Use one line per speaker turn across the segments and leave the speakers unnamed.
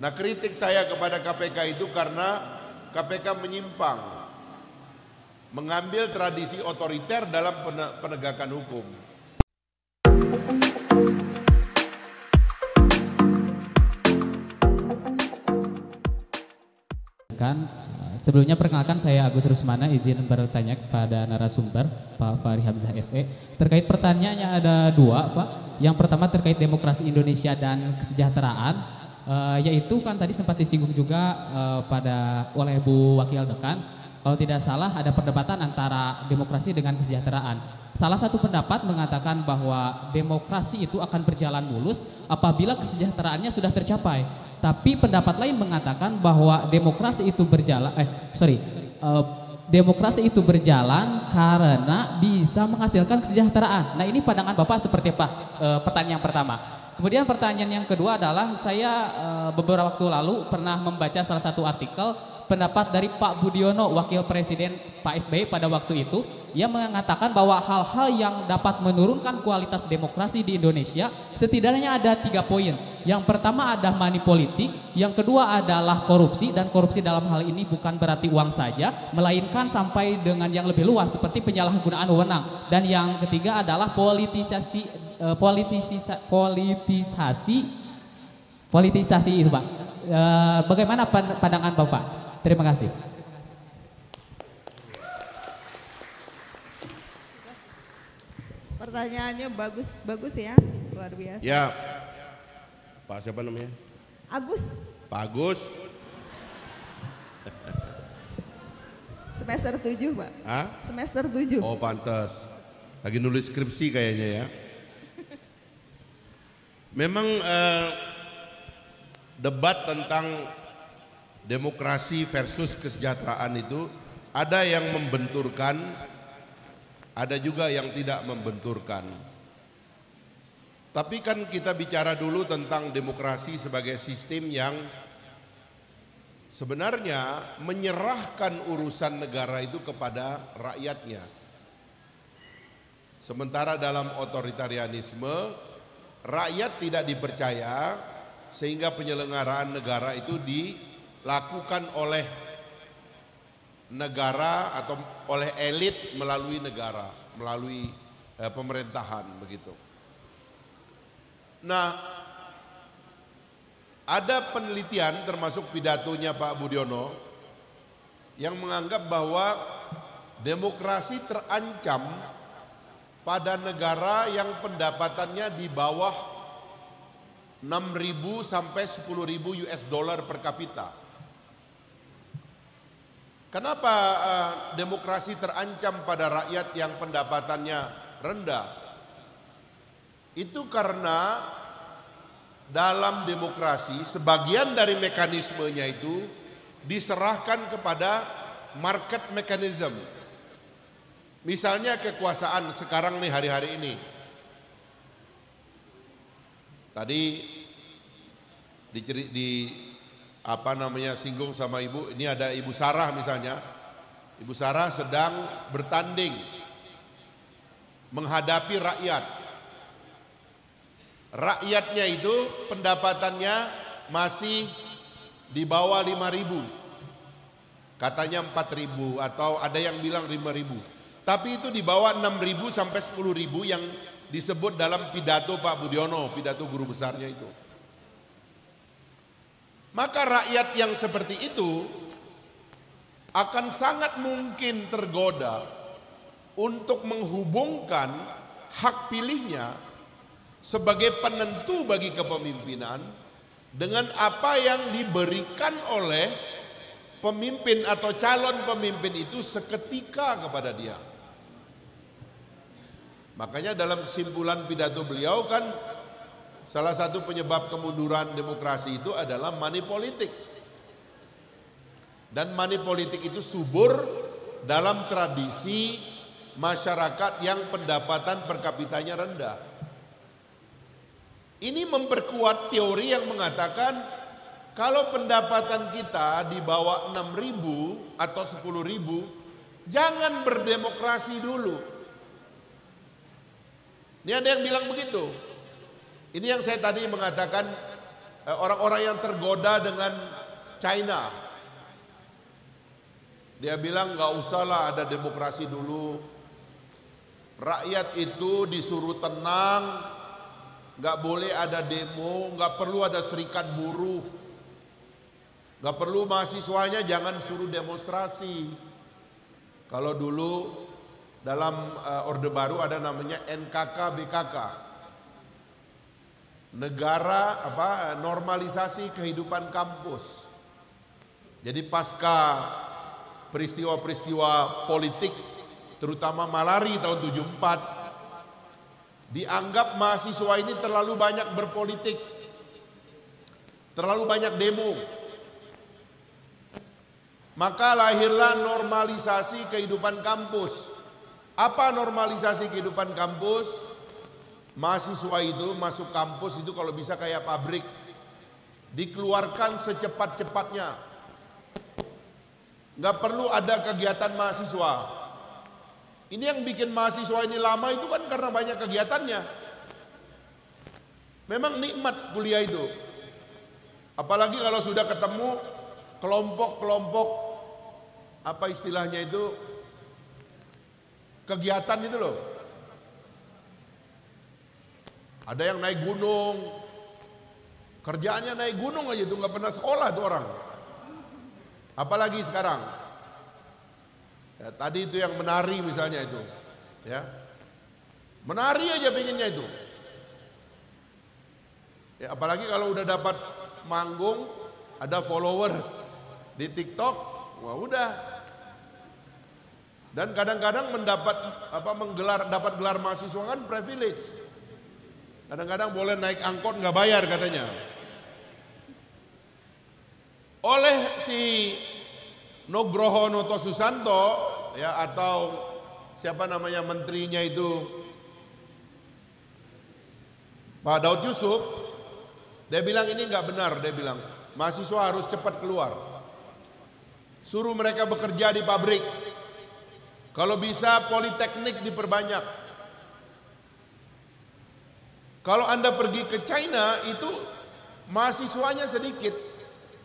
Nah, kritik saya kepada KPK itu karena KPK menyimpang, mengambil tradisi otoriter dalam penegakan hukum.
Sebelumnya perkenalkan, saya Agus Rusmana, izin bertanya kepada narasumber Pak Fahri Hamzah SE. Terkait pertanyaannya ada dua, Pak. Yang pertama terkait demokrasi Indonesia dan kesejahteraan, yaitu kan tadi sempat disinggung juga oleh Bu Wakil Dekan. Kalau tidak salah ada perdebatan antara demokrasi dengan kesejahteraan. Salah satu pendapat mengatakan bahwa demokrasi itu akan berjalan mulus apabila kesejahteraannya sudah tercapai. Tapi pendapat lain mengatakan bahwa demokrasi itu berjalan karena bisa menghasilkan kesejahteraan. Nah, ini pandangan Bapak seperti apa? Pertanyaan yang pertama. Kemudian pertanyaan yang kedua adalah saya beberapa waktu lalu pernah membaca salah satu artikel pendapat dari Pak Budiono, Wakil Presiden Pak SBY pada waktu itu, yang mengatakan bahwa hal-hal yang dapat menurunkan kualitas demokrasi di Indonesia setidaknya ada 3 poin. Yang pertama ada money politik, yang kedua adalah korupsi, dan korupsi dalam hal ini bukan berarti uang saja, melainkan sampai dengan yang lebih luas seperti penyalahgunaan wewenang, dan yang ketiga adalah politisasi itu, Pak. Bagaimana pandangan Bapak? Terima kasih.
Pertanyaannya bagus ya, luar biasa.
Ya, Pak siapa namanya?
Agus.
Pak Agus.
Semester 7, Pak.
Hah?
Semester 7.
Oh, pantas. Lagi nulis skripsi kayaknya ya. Memang debat tentang demokrasi versus kesejahteraan itu ada yang membenturkan, ada juga yang tidak membenturkan. Tapi kan kita bicara dulu tentang demokrasi sebagai sistem yang sebenarnya menyerahkan urusan negara itu kepada rakyatnya. Sementara dalam otoritarianisme, rakyat tidak dipercaya sehingga penyelenggaraan negara itu dilakukan oleh negara atau oleh elit melalui negara, melalui pemerintahan begitu. Nah, ada penelitian termasuk pidatonya Pak Budiono yang menganggap bahwa demokrasi terancam pada negara yang pendapatannya di bawah 6.000 sampai 10.000 US dollar per kapita. Kenapa demokrasi terancam pada rakyat yang pendapatannya rendah? Itu karena dalam demokrasi sebagian dari mekanismenya itu diserahkan kepada market mechanism. Misalnya kekuasaan sekarang nih, hari-hari ini. Tadi singgung sama Ibu, ini ada Ibu Sarah misalnya. Ibu Sarah sedang bertanding menghadapi rakyat. Rakyatnya itu pendapatannya masih di bawah 5.000. Katanya 4.000 atau ada yang bilang 5.000. Tapi itu di bawah 6.000 sampai 10.000 yang disebut dalam pidato Pak Budiono, pidato guru besarnya itu. Maka rakyat yang seperti itu akan sangat mungkin tergoda untuk menghubungkan hak pilihnya sebagai penentu bagi kepemimpinan dengan apa yang diberikan oleh pemimpin atau calon pemimpin itu seketika kepada dia. Makanya dalam kesimpulan pidato beliau kan salah satu penyebab kemunduran demokrasi itu adalah money politik. Dan money politik itu subur dalam tradisi masyarakat yang pendapatan per kapitanya rendah. Ini memperkuat teori yang mengatakan kalau pendapatan kita di bawah 6.000 atau 10.000, jangan berdemokrasi dulu. Ini ada yang bilang begitu. Ini yang saya tadi mengatakan orang-orang yang tergoda dengan China. Dia bilang nggak usahlah ada demokrasi dulu. Rakyat itu disuruh tenang, nggak boleh ada demo, nggak perlu ada serikat buruh, nggak perlu mahasiswanya jangan suruh demonstrasi. Kalau dulu dalam Orde Baru ada namanya NKK BKK, negara normalisasi kehidupan kampus. Jadi pasca peristiwa-peristiwa politik terutama Malari tahun 74, dianggap mahasiswa ini terlalu banyak berpolitik, terlalu banyak demo. Maka lahirlah normalisasi kehidupan kampus. Apa normalisasi kehidupan kampus? Mahasiswa itu masuk kampus itu kalau bisa kayak pabrik, dikeluarkan secepat-cepatnya. Nggak perlu ada kegiatan mahasiswa. Ini yang bikin mahasiswa ini lama itu kan karena banyak kegiatannya. Memang nikmat kuliah itu. Apalagi kalau sudah ketemu kelompok-kelompok, apa istilahnya itu, kegiatan itu loh. Ada yang naik gunung, kerjaannya naik gunung aja tuh, nggak pernah sekolah tuh orang. Apalagi sekarang. Ya, tadi itu yang menari misalnya itu, ya, menari aja pengennya itu. Ya, apalagi kalau udah dapat manggung, ada follower di TikTok, wah udah. Dan kadang-kadang dapat gelar mahasiswa kan privilege. Kadang-kadang boleh naik angkot nggak bayar katanya. Oleh si Nugroho Noto Susanto, ya, atau siapa namanya menterinya itu, Pak Daud Yusuf, dia bilang ini nggak benar. Dia bilang mahasiswa harus cepat keluar, suruh mereka bekerja di pabrik, kalau bisa politeknik diperbanyak. Kalau Anda pergi ke China itu mahasiswanya sedikit,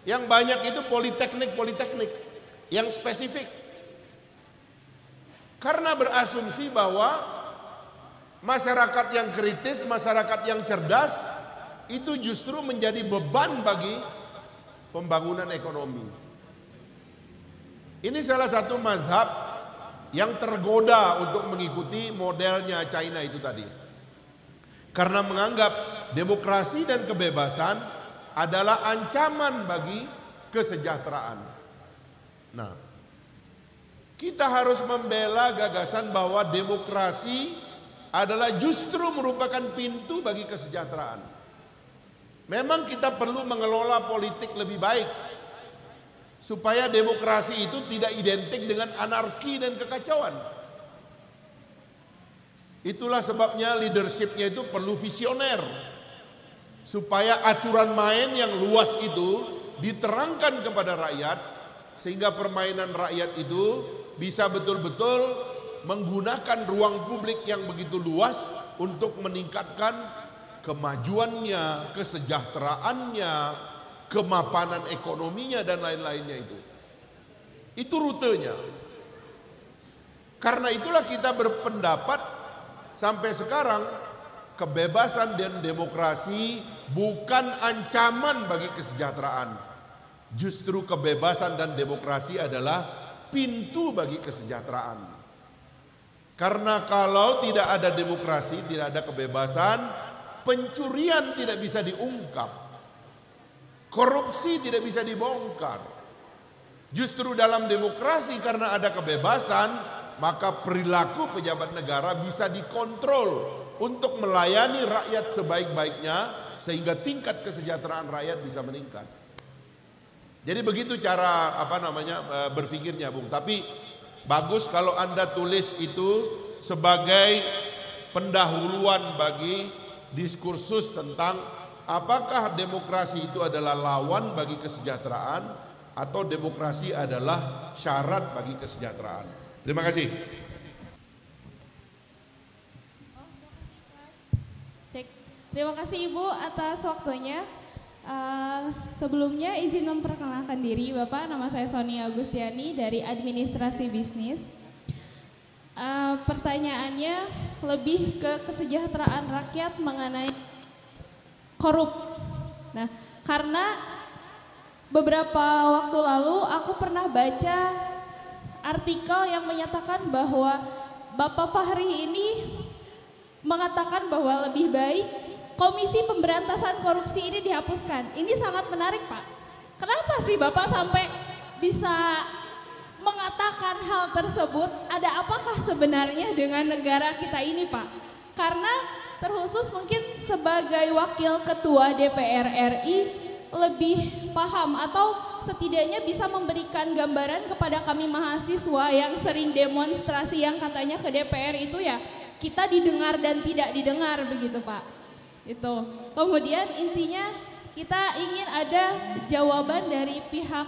yang banyak itu politeknik yang spesifik. Karena berasumsi bahwa masyarakat yang kritis, masyarakat yang cerdas itu justru menjadi beban bagi pembangunan ekonomi. Ini salah satu mazhab yang tergoda untuk mengikuti modelnya China itu tadi. Karena menganggap demokrasi dan kebebasan adalah ancaman bagi kesejahteraan. Nah, kita harus membela gagasan bahwa demokrasi adalah justru merupakan pintu bagi kesejahteraan. Memang kita perlu mengelola politik lebih baik supaya demokrasi itu tidak identik dengan anarki dan kekacauan. Itulah sebabnya leadershipnya itu perlu visioner, supaya aturan main yang luas itu diterangkan kepada rakyat, sehingga permainan rakyat itu bisa betul-betul menggunakan ruang publik yang begitu luas untuk meningkatkan kemajuannya, kesejahteraannya, kemapanan ekonominya dan lain-lainnya itu. Itu rutenya. Karena itulah kita berpendapat sampai sekarang kebebasan dan demokrasi bukan ancaman bagi kesejahteraan. Justru kebebasan dan demokrasi adalah pintu bagi kesejahteraan. Karena kalau tidak ada demokrasi, tidak ada kebebasan, pencurian tidak bisa diungkap, korupsi tidak bisa dibongkar. Justru dalam demokrasi karena ada kebebasan, maka perilaku pejabat negara bisa dikontrol untuk melayani rakyat sebaik-baiknya sehingga tingkat kesejahteraan rakyat bisa meningkat. Jadi begitu cara berpikirnya, Bung. Tapi bagus kalau Anda tulis itu sebagai pendahuluan bagi diskursus tentang apakah demokrasi itu adalah lawan bagi kesejahteraan atau demokrasi adalah syarat bagi kesejahteraan. Terima kasih.
Cek. Terima kasih Ibu atas waktunya. Sebelumnya izin memperkenalkan diri Bapak, nama saya Sonia Agustiani dari Administrasi Bisnis. Pertanyaannya lebih ke kesejahteraan rakyat mengenai korup. Nah, karena beberapa waktu lalu aku pernah baca artikel yang menyatakan bahwa Bapak Fahri ini mengatakan bahwa lebih baik Komisi Pemberantasan Korupsi ini dihapuskan. Ini sangat menarik, Pak. Kenapa sih Bapak sampai bisa mengatakan hal tersebut? Ada apakah sebenarnya dengan negara kita ini, Pak? Karena terkhusus mungkin sebagai wakil ketua DPR RI lebih paham atau setidaknya bisa memberikan gambaran kepada kami mahasiswa yang sering demonstrasi yang katanya ke DPR itu ya kita didengar dan tidak didengar begitu, Pak. Itu. Kemudian intinya kita ingin ada jawaban dari pihak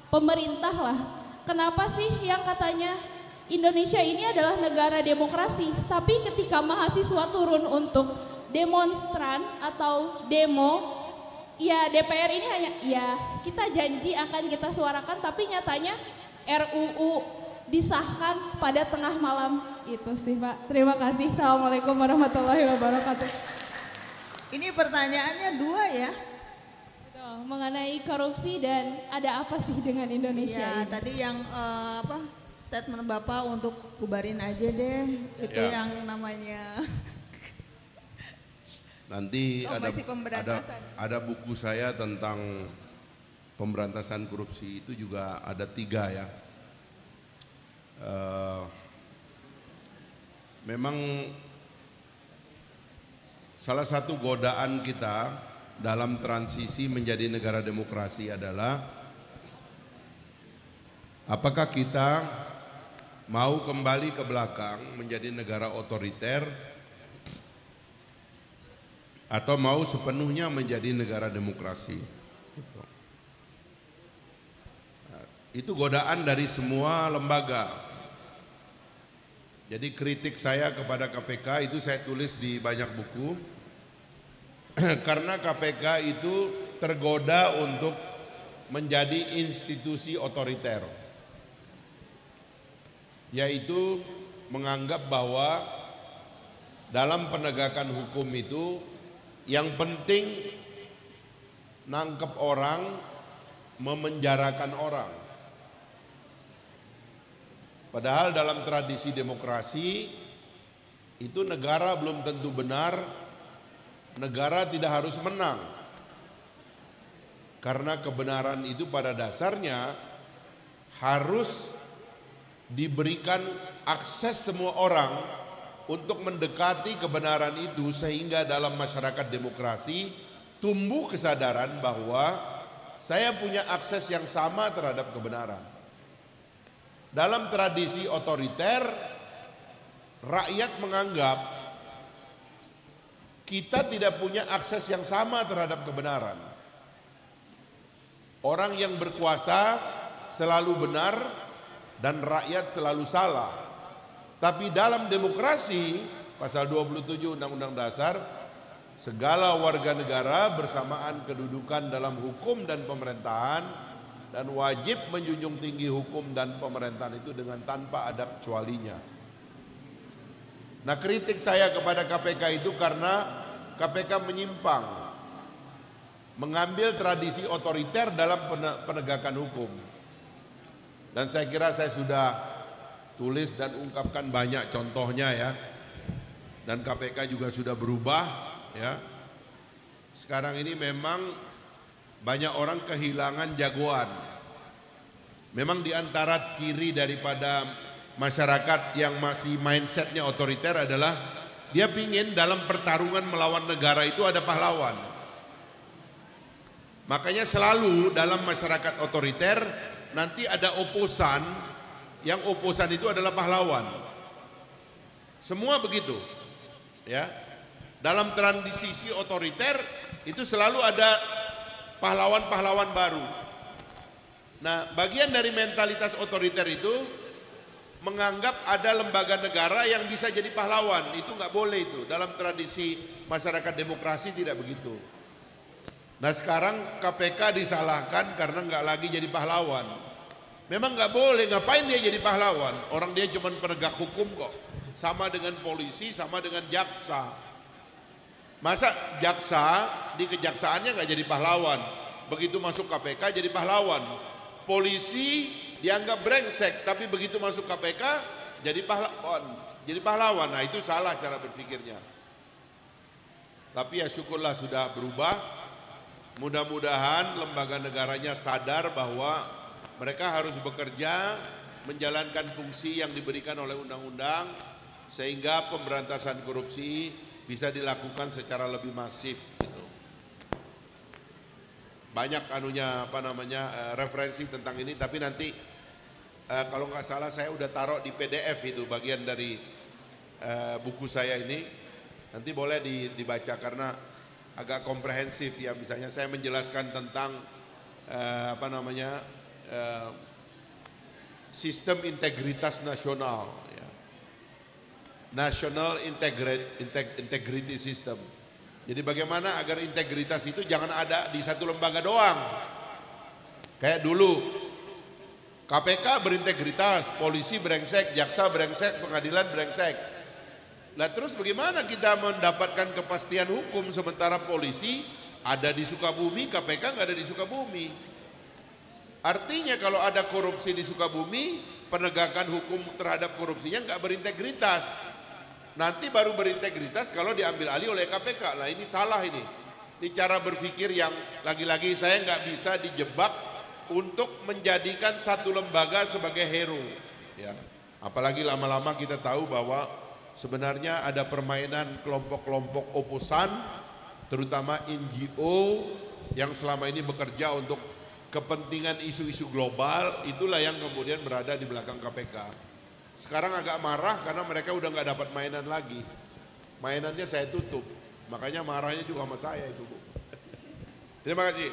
pemerintah lah. Kenapa sih yang katanya Indonesia ini adalah negara demokrasi, tapi ketika mahasiswa turun untuk demonstran atau demo, ya DPR ini hanya ya kita janji akan kita suarakan, tapi nyatanya RUU disahkan pada tengah malam. Itu sih, Pak. Terima kasih. Assalamualaikum warahmatullahi wabarakatuh.
Ini pertanyaannya dua ya.
Betul, mengenai korupsi dan ada apa sih dengan Indonesia
Ya,
ini?
tadi yang statement Bapak untuk bubarin aja deh. Itu
Ya.
yang namanya
Nanti
Komisi Pemberantasan.
ada buku saya tentang pemberantasan korupsi itu juga ada 3 ya. Memang salah satu godaan kita dalam transisi menjadi negara demokrasi adalah apakah kita mau kembali ke belakang menjadi negara otoriter atau mau sepenuhnya menjadi negara demokrasi. Itu godaan dari semua lembaga. Jadi kritik saya kepada KPK itu saya tulis di banyak buku karena KPK itu tergoda untuk menjadi institusi otoriter, yaitu menganggap bahwa dalam penegakan hukum itu yang penting nangkep orang, memenjarakan orang. Padahal dalam tradisi demokrasi itu negara belum tentu benar, negara tidak harus menang. Karena kebenaran itu pada dasarnya harus diberikan akses semua orang untuk mendekati kebenaran itu sehingga dalam masyarakat demokrasi tumbuh kesadaran bahwa saya punya akses yang sama terhadap kebenaran. Dalam tradisi otoriter, rakyat menganggap kita tidak punya akses yang sama terhadap kebenaran. Orang yang berkuasa selalu benar dan rakyat selalu salah. Tapi dalam demokrasi, pasal 27 Undang-Undang Dasar, segala warga negara bersamaan kedudukan dalam hukum dan pemerintahan dan wajib menjunjung tinggi hukum dan pemerintahan itu dengan tanpa ada kecualinya. Nah, kritik saya kepada KPK itu karena KPK menyimpang, mengambil tradisi otoriter dalam penegakan hukum. Dan saya kira saya sudah tulis dan ungkapkan banyak contohnya ya. Dan KPK juga sudah berubah ya. Sekarang ini memang banyak orang kehilangan jagoan. Memang di antara ciri daripada masyarakat yang masih mindsetnya otoriter adalah dia pingin dalam pertarungan melawan negara itu ada pahlawan. Makanya selalu dalam masyarakat otoriter nanti ada oposan, yang oposan itu adalah pahlawan. Semua begitu. Ya. Dalam transisi otoriter itu selalu ada pahlawan-pahlawan baru. Nah, bagian dari mentalitas otoriter itu menganggap ada lembaga negara yang bisa jadi pahlawan. Itu nggak boleh itu. Dalam tradisi masyarakat demokrasi tidak begitu. Nah sekarang KPK disalahkan karena nggak lagi jadi pahlawan. Memang nggak boleh, ngapain dia jadi pahlawan? Orang dia cuma penegak hukum kok. Sama dengan polisi, sama dengan jaksa. Masa jaksa di kejaksaannya nggak jadi pahlawan? Begitu masuk KPK jadi pahlawan. Polisi dianggap brengsek, tapi begitu masuk KPK jadi pahlawan. Jadi pahlawan, nah itu salah cara berpikirnya. Tapi ya syukurlah sudah berubah. Mudah-mudahan lembaga negaranya sadar bahwa mereka harus bekerja menjalankan fungsi yang diberikan oleh undang-undang sehingga pemberantasan korupsi bisa dilakukan secara lebih masif gitu. Banyak referensi tentang ini, tapi nanti kalau nggak salah saya udah taruh di PDF itu bagian dari buku saya ini. Nanti boleh dibaca karena agak komprehensif ya. Misalnya saya menjelaskan tentang sistem integritas nasional ya. National Integrity System. Jadi bagaimana agar integritas itu jangan ada di satu lembaga doang. Kayak dulu KPK berintegritas, polisi brengsek, jaksa brengsek, pengadilan brengsek. Nah terus bagaimana kita mendapatkan kepastian hukum sementara polisi ada di Sukabumi, KPK nggak ada di Sukabumi. Artinya kalau ada korupsi di Sukabumi, penegakan hukum terhadap korupsinya nggak berintegritas. Nanti baru berintegritas kalau diambil alih oleh KPK. Nah ini salah ini. Ini cara berpikir yang lagi-lagi saya nggak bisa dijebak untuk menjadikan satu lembaga sebagai hero. Ya. Apalagi lama-lama kita tahu bahwa sebenarnya ada permainan kelompok-kelompok oposan, terutama NGO yang selama ini bekerja untuk kepentingan isu-isu global, itulah yang kemudian berada di belakang KPK. Sekarang agak marah karena mereka udah nggak dapat mainan lagi. Mainannya saya tutup, makanya marahnya juga sama saya itu, Bu. Terima kasih.